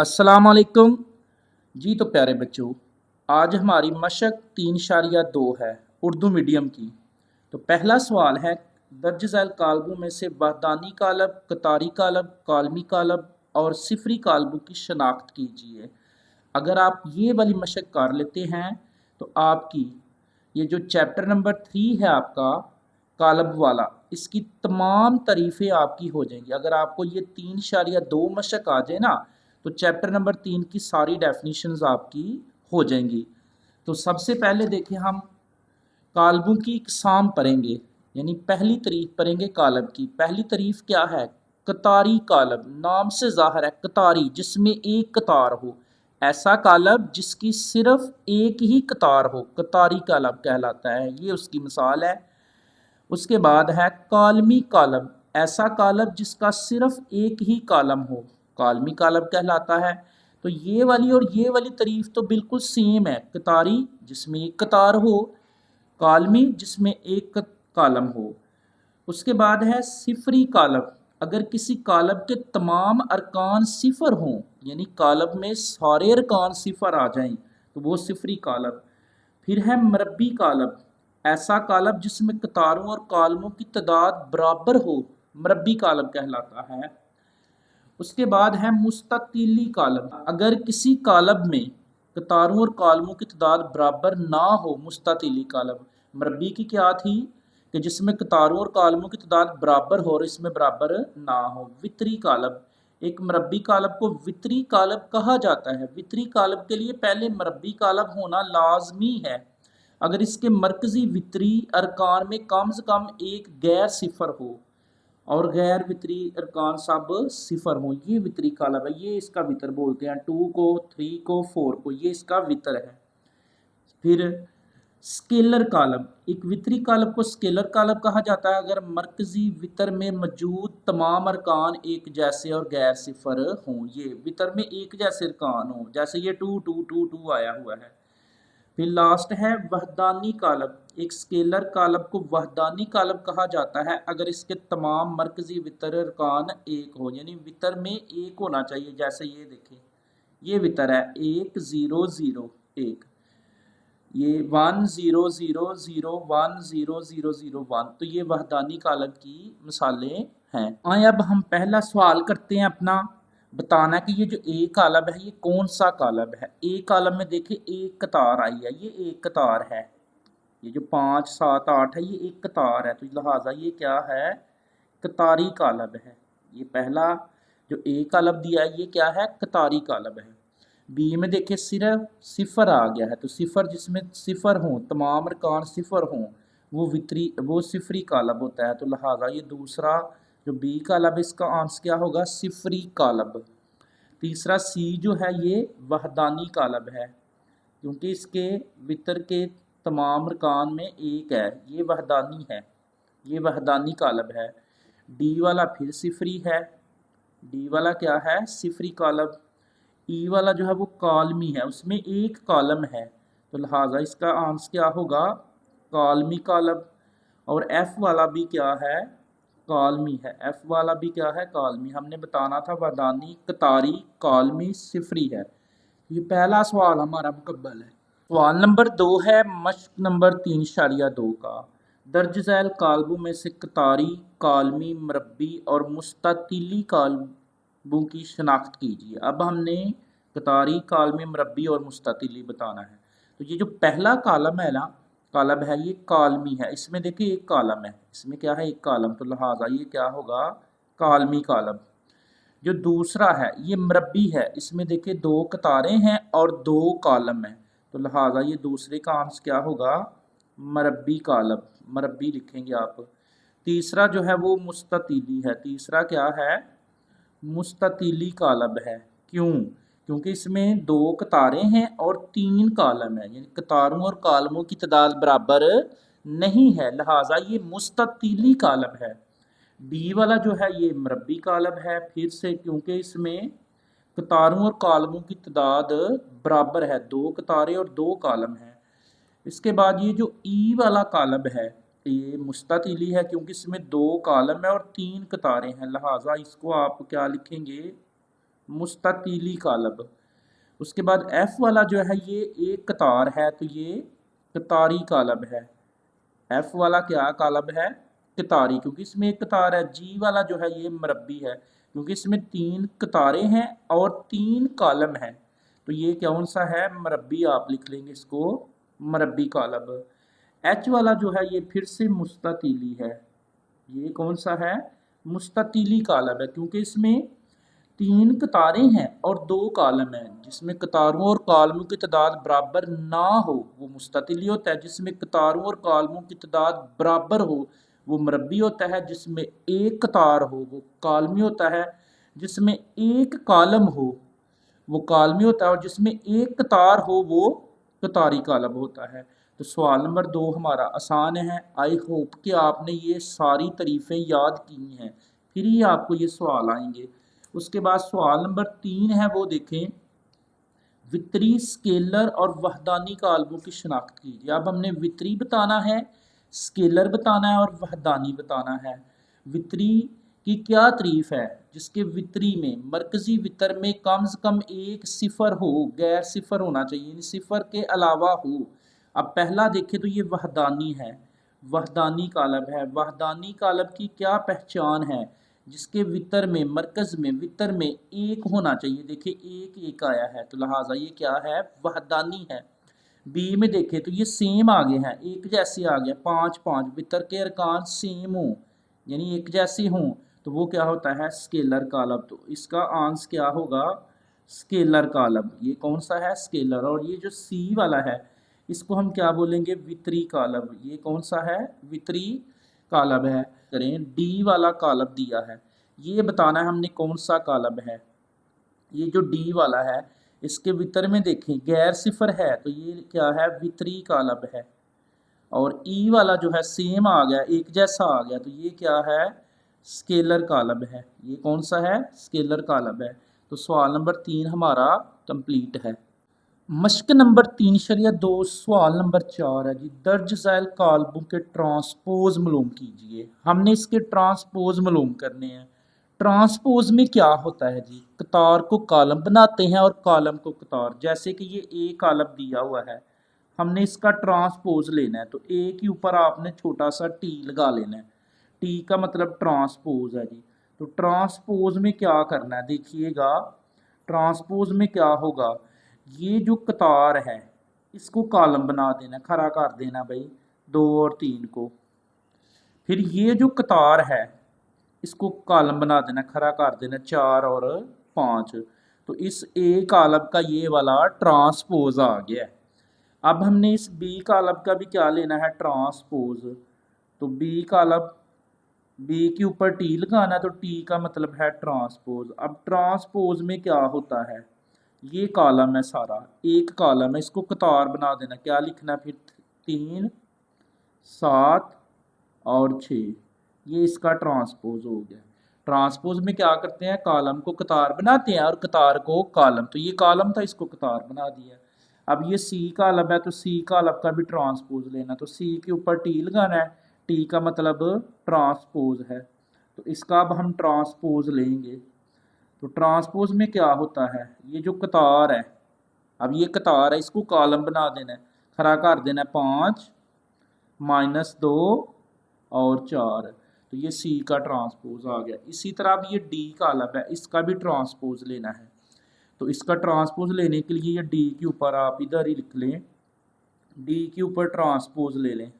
अस्सलाम वालेकुम जी। तो प्यारे बच्चों, आज हमारी मशक 3.2 है उर्दू मीडियम की। तो पहला सवाल है, दर्ज झैल कालबों में से वहदानी कालब, कतारी कालब, कालमी कालब और सिफरी कालबों की शनाख्त कीजिए। अगर आप ये वाली मशक कर लेते हैं तो आपकी ये जो चैप्टर नंबर 3 है आपका कालब वाला, इसकी तमाम तारीफ़ें आपकी हो जाएंगी। अगर आपको ये 3.2 मशक आ जाए ना, तो चैप्टर नंबर 3 की सारी डेफिनेशंस आपकी हो जाएंगी। तो सबसे पहले देखिए, हम कालबों की इकसाम पढ़ेंगे, यानी पहली तारीफ पढ़ेंगे कालब की। पहली तारीफ क्या है? कतारी कालब। नाम से ज़ाहिर है कतारी, जिसमें एक कतार हो। ऐसा कालब जिसकी सिर्फ एक ही कतार हो, कतारी कालब कहलाता है। ये उसकी मिसाल है। उसके बाद है कालमी कालब। ऐसा कालब जिसका सिर्फ एक ही कालम हो, कालमी कालब कहलाता है। तो ये वाली और ये वाली तारीफ तो बिल्कुल सेम है। कतारी जिसमें एक कतार हो, कालमी जिसमें एक कालम हो। उसके बाद है सिफरी कालब। अगर किसी कालब के तमाम अरकान सिफर हों, यानी कालब में सारे अरकान सिफर आ जाएं, तो वो सिफरी कालब। फिर है मरबी कालब। ऐसा कालब जिसमें कतारों और कालमों की तादाद बराबर हो, मरबी कालब कहलाता है। उसके बाद है मुस्ततीली कालब। अगर किसी कालब में कतारों और कालमों की तादाद बराबर ना हो, मुस्ततीली कालब। मरबी की क्या थी कि जिसमें कतारों और कालमों की तादाद बराबर हो और इसमें बराबर ना हो। वितरी कालब। एक मरबी कालब को वितरी कालब कहा जाता है। वितरी कालब के लिए पहले मरबी कालब होना लाजमी है। अगर इसके मरकजी वितरी अरकान में कम से कम एक गैर सिफर हो और गैर वितरी अरकान सब सिफर हो, ये वितरी कालब है। ये इसका वितर बोलते हैं। 2 को, 3 को, 4 को, ये इसका वितर है। फिर स्केलर कालब। एक वितरी कालब को स्केलर कालब कहा जाता है अगर मरकजी वितर में मौजूद तमाम अरकान एक जैसे और गैर सिफर हों। ये वितर में एक जैसे अरकान हों, जैसे ये 2 2 2 2 आया हुआ है। फिर लास्ट है वहदानी कालब। एक स्केलर कालब को वहदानी कालब कहा जाता है अगर इसके तमाम मरकजी वितर अरकान एक हो, यानी वितर में एक होना चाहिए। जैसे ये देखें, ये वितर है 1 0 0 1, ये 1 0 0 0 1 0 0 0 1। तो ये वहदानी कालब की मिसालें हैं। आए अब हम पहला सवाल करते हैं अपना। बताना कि ये जो ए कालब है ये कौन सा कालब है। ए कालब में देखिए एक कतार आई है, ये एक कतार है। ये जो 5 7 8 है ये एक कतार है, तो लिहाजा ये क्या है? कतारी कालब है। ये पहला जो ए कालब दिया है ये क्या है? कतारी कालब है। बी में देखिए सिर्फ सिफर आ गया है, तो सिफर जिसमें सिफर हों, तमाम अरकान सिफर हों, वो सिफरी कालब होता है। तो लिहाजा ये दूसरा जो बी कालब है इसका आंसर क्या होगा? सिफरी कालब। तीसरा सी जो है ये वहदानी कालब है, क्योंकि इसके वितर के तमाम अरकान में एक है, ये वहदानी है, ये वहदानी कालब है। डी वाला फिर सिफरी है। डी वाला क्या है? सिफरी कालब। ई वाला जो है वो कालमी है, उसमें एक कालम है, तो लिहाजा इसका आंसर क्या होगा? कालमी कालब। और एफ वाला भी क्या है? कालमी है। एफ वाला भी क्या है? कालमी। हमने बताना था वहदानी, कतारी, कालमी, सिफरी है। ये पहला सवाल हमारा मुकम्मल है। सवाल नंबर 2 है मश्क नंबर 3.2 का। दर्ज झैल कालबों में से कतारी, कालमी, मरबी और मुस्ततीली कालबों की शनाख्त कीजिए। अब हमने कतारी, कालमी, मरबी और मुस्ततीली बताना है। तो ये जो पहला कालम है ना, कालब है, ये कालमी है। इसमें देखिए एक कालम है, इसमें क्या है? एक कालम, तो लिहाजा ये क्या होगा? कालमी कालब। जो दूसरा है ये मरबी है, इसमें देखिए 2 कतारें हैं और 2 कालम हैं, तो लिहाजा ये दूसरे का आंसर क्या होगा? मरबी कालब। मरबी लिखेंगे आप। तीसरा जो है वो मुस्ततीली है। तीसरा क्या है? मुस्ततीली कालब है। क्यों? क्योंकि इसमें 2 कतारें हैं और 3 कालम है, यानी कतारों और कालमों की तादाद बराबर नहीं है, लिहाजा ये मुस्ततीली कालब है। बी वाला जो है ये मरबी कालब है, फिर से क्योंकि इसमें कतारों और कालमों की तादाद बराबर है, 2 कतारें और 2 कालम हैं। इसके बाद ये जो ई वाला कालब है ये मुस्ततीली है, क्योंकि इसमें 2 कालम है और 3 कतारें हैं, लिहाजा इसको आप क्या लिखेंगे? मुस्ततीली कालब। उसके बाद एफ वाला जो है ये एक कतार है तो ये कतारी कालब है। एफ वाला क्या कालब है? कतारी, क्योंकि इसमें एक कतार है। जी वाला जो है ये मरबी है क्योंकि इसमें 3 कतारें हैं और 3 कालम हैं, तो ये कौन सा है? मरबी। आप लिख लेंगे इसको मरबी कालब। एच वाला जो है ये फिर से मुस्ततीली है। ये कौन सा है? मुस्ततीली कालब है क्योंकि इसमें 3 कतारें हैं और 2 कालम हैं। जिसमें कतारों और कालमों की तादाद बराबर ना हो वो मुस्ततिली होता है। जिसमें कतारों और कालमों की तादाद बराबर हो वो मरबी होता है। जिसमें एक कतार हो वो कालमी होता है। जिसमें एक कालम हो वो कालमी होता है और जिसमें एक कतार हो वो कतारी कालब होता है। तो सवाल नंबर 2 हमारा आसान है। आई होप कि आपने ये सारी तारीफ़ें याद की हैं, फिर ही आपको ये सवाल आएंगे। उसके बाद सवाल नंबर 3 है, वो देखें। वितरी, स्केलर और वहदानी कालबों की शनाख्त कीजिए। अब हमने वितरी बताना है, स्केलर बताना है और वहदानी बताना है। वितरी की क्या तारीफ है? जिसके वितरी में मरकजी वितर में कम से कम एक सिफर हो, गैर सिफर होना चाहिए, यानी सिफर के अलावा हो। अब पहला देखें तो ये वहदानी है, वहदानी कालब है। वहदानी कालब की क्या पहचान है? जिसके वितर में मरकज में वितर में एक होना चाहिए। देखिए एक एक आया है तो लिहाजा ये क्या है? वहदानी है। बी में देखें तो ये सेम आगे हैं, एक जैसे आ गया। 5 5 वितर के अरकान सेम हो यानी एक जैसे हों तो वो क्या होता है? स्केलर कालब। तो इसका आंसर क्या होगा? स्केलर कालब। ये कौन सा है? स्केलर। और ये जो सी वाला है इसको हम क्या बोलेंगे? वितरी कालब। ये कौन सा है? वितरी कालब है। करें डी वाला कालब दिया है, ये बताना है हमने कौन सा कालब है। ये जो डी वाला है इसके वितर में देखें गैर सिफर है तो ये क्या है? वितरी कालब है। और ई वाला जो है सेम आ गया, एक जैसा आ गया, तो ये क्या है? स्केलर कालब है। ये कौन सा है? स्केलर कालब है। तो सवाल नंबर 3 हमारा कंप्लीट है। मश्क नंबर 3.2 सवाल नंबर 4 है जी। दर्ज झैल कालबों के ट्रांसपोज मालूम कीजिए। हमने इसके ट्रांसपोज मालूम करने हैं। ट्रांसपोज में क्या होता है जी? कतार को कालम बनाते हैं और कालम को कतार। जैसे कि ये ए कालम दिया हुआ है, हमने इसका ट्रांसपोज लेना है तो ए के ऊपर आपने छोटा सा टी लगा लेना है। टी का मतलब ट्रांसपोज है जी। तो ट्रांसपोज में क्या करना है देखिएगा। ट्रांसपोज में क्या होगा? ये जो कतार है इसको कालम बना देना, खड़ा कर देना भाई 2 और 3 को। फिर ये जो कतार है इसको कालम बना देना, खड़ा कर देना 4 और 5। तो इस ए कालम का ये वाला ट्रांसपोज आ गया है। अब हमने इस बी कालम का भी क्या लेना है? ट्रांसपोज। तो बी कालम, बी के ऊपर टी लगाना, तो टी का मतलब है ट्रांसपोज। अब ट्रांसपोज में क्या होता है? ये कॉलम है सारा, एक कॉलम है, इसको कतार बना देना। क्या लिखना? फिर 3 7 और 6, ये इसका ट्रांसपोज हो गया। ट्रांसपोज में क्या करते हैं? कॉलम को कतार बनाते हैं और कतार को कॉलम। तो ये कॉलम था, इसको कतार बना दिया। अब ये सी कॉलम है तो सी कॉलम का भी ट्रांसपोज लेना। तो सी के ऊपर टी लगाना है, टी का मतलब ट्रांसपोज है। तो इसका अब हम ट्रांसपोज लेंगे। तो ट्रांसपोज में क्या होता है? ये जो कतार है, अब ये कतार है, इसको कॉलम बना देना है, खड़ा कर देना है 5 -2 और 4। तो ये सी का ट्रांसपोज आ गया। इसी तरह अब ये डी कॉलम है, इसका भी ट्रांसपोज लेना है। तो इसका ट्रांसपोज लेने के लिए ये डी के ऊपर आप इधर ही लिख लें, डी के ऊपर ट्रांसपोज ले लें।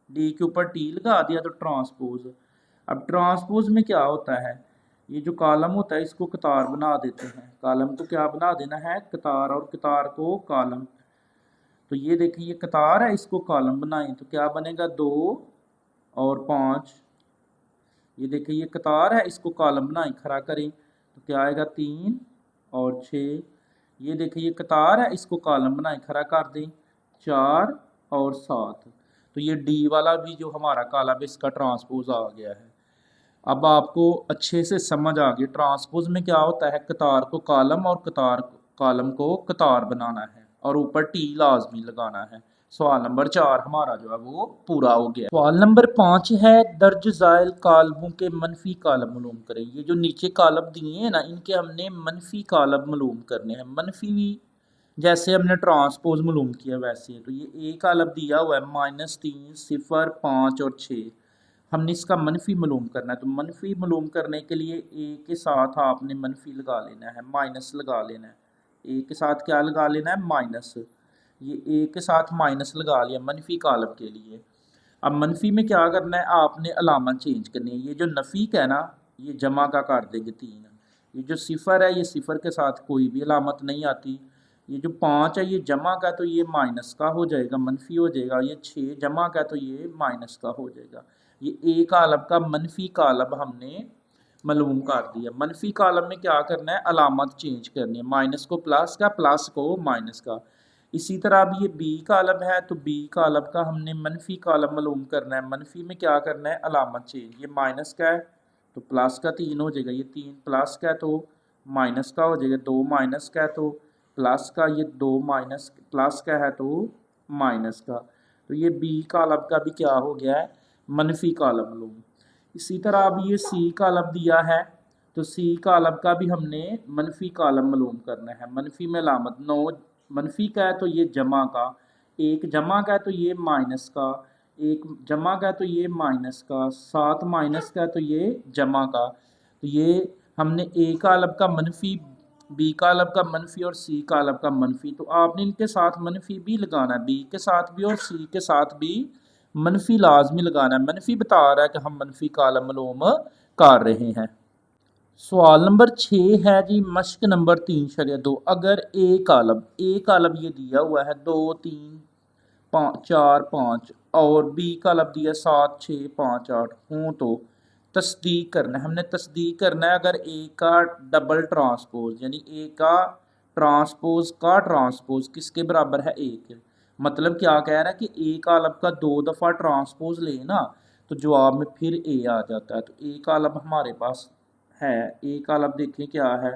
डी के ऊपर टी लगा दिया तो ट्रांसपोज। अब ट्रांसपोज में क्या होता है? ये जो कॉलम होता है इसको कतार बना देते हैं। कॉलम को क्या बना देना है? कतार, और कतार को कॉलम। तो ये देखिए ये कतार है, इसको कॉलम बनाएं तो क्या बनेगा? 2 और 5। ये देखिए ये कतार है, इसको कॉलम बनाएं, खड़ा करें तो क्या आएगा? 3 और 6। ये देखिए ये कतार है, इसको कॉलम बनाएं, खड़ा कर दें 4 और 7। तो ये डी वाला भी जो हमारा कॉलम है इसका ट्रांसपोज आ गया है। अब आपको अच्छे से समझ आ गई ट्रांसपोज में क्या होता है? कतार को कॉलम और कतार कॉलम को कतार बनाना है और ऊपर टी लाजमी लगाना है। सवाल नंबर 4 हमारा जो है वो पूरा हो गया। सवाल नंबर 5 है दर्ज ज़ाइल कालमों के मनफी कालम मालूम करें। ये जो नीचे कालम दिए हैं ना, इनके हमने मनफी कालम मालूम करने हैं। मनफी भी जैसे हमने ट्रांसपोज मालूम किया वैसे, तो ये ए कालम दिया हुआ है -3, 0, 5 और 6। हमने इसका मनफी मालूम करना है, तो मनफी मालूम करने के लिए ए के साथ आपने मनफी लगा लेना है, माइनस लगा लेना है। ए के साथ क्या लगा लेना है? माइनस। ये ए के साथ माइनस लगा लिया मनफी कालम के लिए। अब मनफी में क्या करना है? आपने अलामत चेंज करनी है। ये जो नफीक है ना, ये जमा का कर देंगे 3। ये जो सिफर है, ये सिफर के साथ कोई भी अलामत नहीं आती। ये जो 5 है, ये जमा का, तो ये माइनस का हो जाएगा, मनफी हो जाएगा। ये 6 जमा का, तो ये माइनस का हो जाएगा। ये ए कालम का मनफी कालम हमने मालूम कर दिया। मनफी कालम में क्या करना है? अलामत चेंज करनी है, माइनस को प्लस का, प्लस को माइनस का। इसी तरह अब ये बी कालम है, तो बी कालम का हमने मनफी कालम मालूम करना है। मनफी में क्या करना है? अलामत चेंज। ये माइनस का है तो प्लस का 3 हो जाएगा, ये 3 प्लस का है तो माइनस का हो जाएगा, 2 माइनस का है तो प्लस का, ये 2 माइनस प्लस का है तो माइनस का। तो ये बी कालम का भी क्या हो गया है? मनफी कालम मालूम। इसी तरह अब ये सी कालम दिया है, तो सी कालम का भी हमने मनफी कालम मालूम करना है। मनफी में अलामत 9 मनफी का है तो ये जमा का, 1 जमा का है तो ये माइनस का, 1 जमा का है तो ये माइनस का, 7 माइनस का है तो ये जमा का। तो ये हमने ए कालम का मनफी, बी कालम का मनफी और सी कालम का मनफी, तो आपने इनके साथ मनफी भी लगाना है, बी के साथ भी और सी के साथ भी मनफी लाजमी लगाना है। मनफी बता रहा है कि हम मनफी कालम मालूम कर रहे हैं। सवाल नंबर 6 है जी, मश्क नंबर 3.2। अगर ए कालम ये दिया हुआ है 2, 3, 5, 4, 5 और बी कालम दिया 7, 6, 5, 8 हों तो तस्दीक करना है। हमने तस्दीक करना है अगर ए का डबल ट्रांसपोज, यानी ए का ट्रांसपोज किसके बराबर है? 1। मतलब क्या कह रहा है कि ए कालम का 2 दफ़ा ट्रांसपोज लेना तो जवाब में फिर ए आ जाता है। तो ए कालम हमारे पास है, ए कालम देखें क्या है।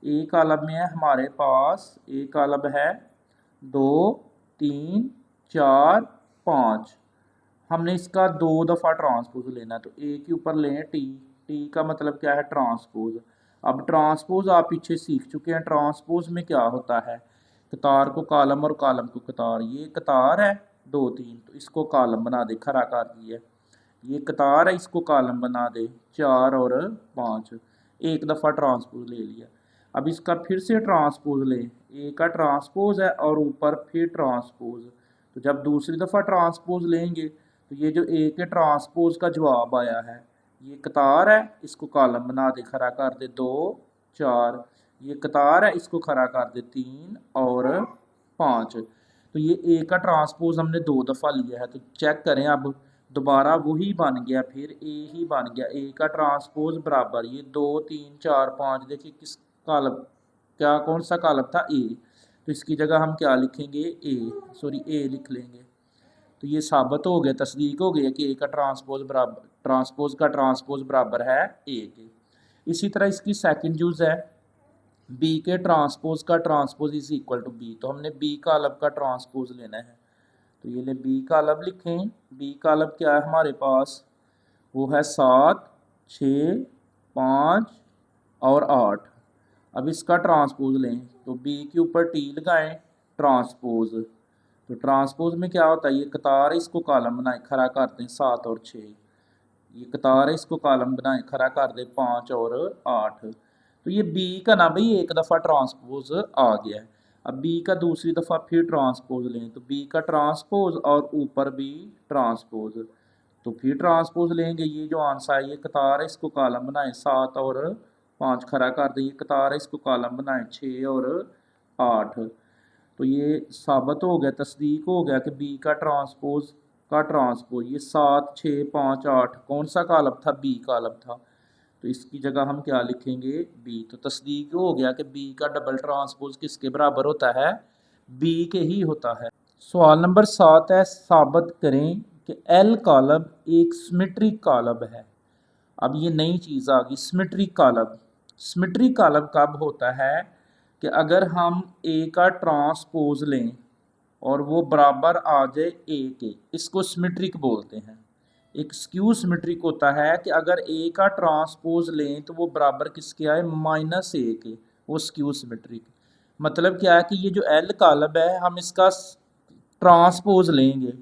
ए कालम में है हमारे पास, ए कालम है 2, 3, 4, 5। हमने इसका 2 दफ़ा ट्रांसपोज लेना है, तो ए के ऊपर लें टी। टी का मतलब क्या है? ट्रांसपोज। अब ट्रांसपोज आप पीछे सीख चुके हैं, ट्रांसपोज में क्या होता है? कतार को कालम और कालम को कतार। ये कतार है 2, 3, तो इसको कालम बना दे, खरा कर दिया। ये कतार है, इसको कालम बना दे 4 और 5। एक दफ़ा ट्रांसपोज ले लिया। अब इसका फिर से ट्रांसपोज लें, ए का ट्रांसपोज है और ऊपर फिर ट्रांसपोज। तो जब दूसरी दफ़ा ट्रांसपोज लेंगे तो ये जो ए के ट्रांसपोज का जवाब आया है, ये कतार है, इसको कालम बना दे, खरा कर दे 2, 4। ये कतार है, इसको खरा कर दे 3 और 5। तो ये ए का ट्रांसपोज हमने 2 दफ़ा लिया है, तो चेक करें अब दोबारा वही बन गया, फिर ए ही बन गया। ए का ट्रांसपोज बराबर ये 2, 3, 4, 5। देखिए किस कालम, क्या कौन सा कालम था? ए। तो इसकी जगह हम क्या लिखेंगे? ए लिख लेंगे। तो ये साबित हो गया, तस्दीक हो गया कि ए का ट्रांसपोज का ट्रांसपोज बराबर है ए के। इसी तरह इसकी सेकंड यूज़ है, बी के ट्रांसपोज का transpose is equal to B. तो हमने बी कालम का ट्रांसपोज लेना है, तो ये ले बी कालम लिखें। बी कालम क्या है हमारे पास? वो है 7, 6, 5 और 8। अब इसका ट्रांसपोज लें, तो बी के ऊपर टी लगाएं, ट्रांसपोज। तो ट्रांसपोज में क्या होता है? ये कतार है, इसको कालम बनाए, खड़ा करते हैं 7 और 6। ये कतार है, इसको कालम बनाए, खड़ा कर दे 5 और 8। तो ये बी का ना भाई एक दफ़ा ट्रांसपोज आ गया है। अब बी का दूसरी दफ़ा फिर ट्रांसपोज लें, तो बी का ट्रांसपोज और ऊपर भी ट्रांसपोज। तो फिर ट्रांसपोज लेंगे, ये जो आंसर है, ये कतार है, इसको कालम बनाए 7 और 5, खड़ा कर दे। ये कतार है, इसको कालम बनाए 6 और 8। तो ये साबित हो गया, तस्दीक हो गया कि बी का ट्रांसपोज ये 7, 6, 5, 8 कौन सा कालम था? बी कालम था। तो इसकी जगह हम क्या लिखेंगे? बी। तो तस्दीक हो गया कि बी का डबल ट्रांसपोज किसके बराबर होता है? बी के ही होता है। सवाल नंबर 7 है, साबित करें कि एल कालम एक सिमेट्रिक कालम है। अब ये नई चीज़ आ गई, सिमेट्रिक कालम। सिमेट्रिक कालम कब होता है? कि अगर हम ए का ट्रांसपोज लें, और वो बराबर आ जाए ए के, इसको सिमेट्रिक बोलते हैं। एक स्क्यू सिमेट्रिक होता है कि अगर ए का ट्रांसपोज लें तो वो बराबर किसके आए, माइनस ए के, वो स्क्यू सिमेट्रिक। मतलब क्या है कि ये जो एल कॉलम है हम इसका ट्रांसपोज लेंगे,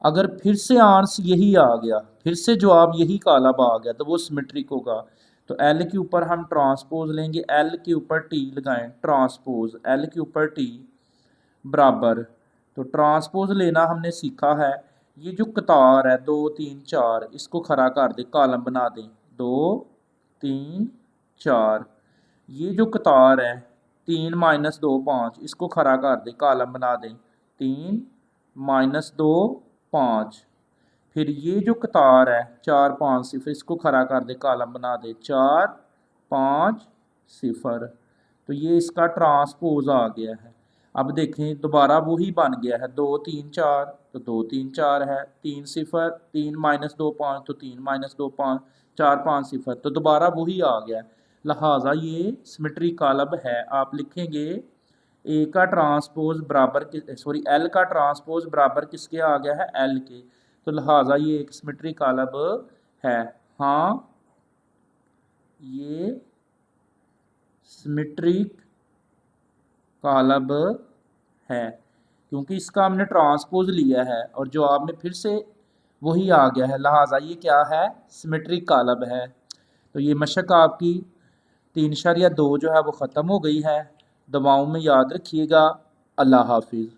अगर फिर से आंसर यही आ गया, फिर से जवाब यही कॉलम आ गया तो वो सिमेट्रिक होगा। तो एल के ऊपर हम ट्रांसपोज लेंगे, एल के ऊपर टी लगाएं, ट्रांसपोज एल के ऊपर टी बराबर, तो ट्रांसपोज लेना हमने सीखा है। ये जो कतार है 2 3 4, इसको खड़ा कर दे, कॉलम बना दें 2 3 4। ये जो कतार है 3 माइनस 2 5, इसको खड़ा कर दे, कॉलम बना दें 3 माइनस 2 5। फिर ये जो कतार है 4 5 0, इसको खड़ा कर दे, कॉलम बना दे 4 5 0। तो ये इसका ट्रांसपोज आ गया है। अब देखें दोबारा वही बन गया है 2 3 4, तो 2 3 4 है, 3 0, 3 माइनस 2 5, तो 3 माइनस 2 5, 4 5 0, तो दोबारा वही आ गया। लिहाजा ये सिमेट्रिक कॉलम है। आप लिखेंगे ए का ट्रांसपोज बराबर, सॉरी एल का ट्रांसपोज बराबर किसके आ गया है, एल के। तो लिहाजा ये एक सिमेट्रिक कॉलम है। हाँ, ये सिमेट्रिक कॉलम है क्योंकि इसका हमने ट्रांसपोज लिया है और जवाब में फिर से वही आ गया है, लिहाजा ये क्या है, सिमेट्रिक कॉलम है। तो ये मशक आपकी 3.2 जो है वो ख़त्म हो गई है। दुआओं में याद रखिएगा। अल्लाह हाफिज़।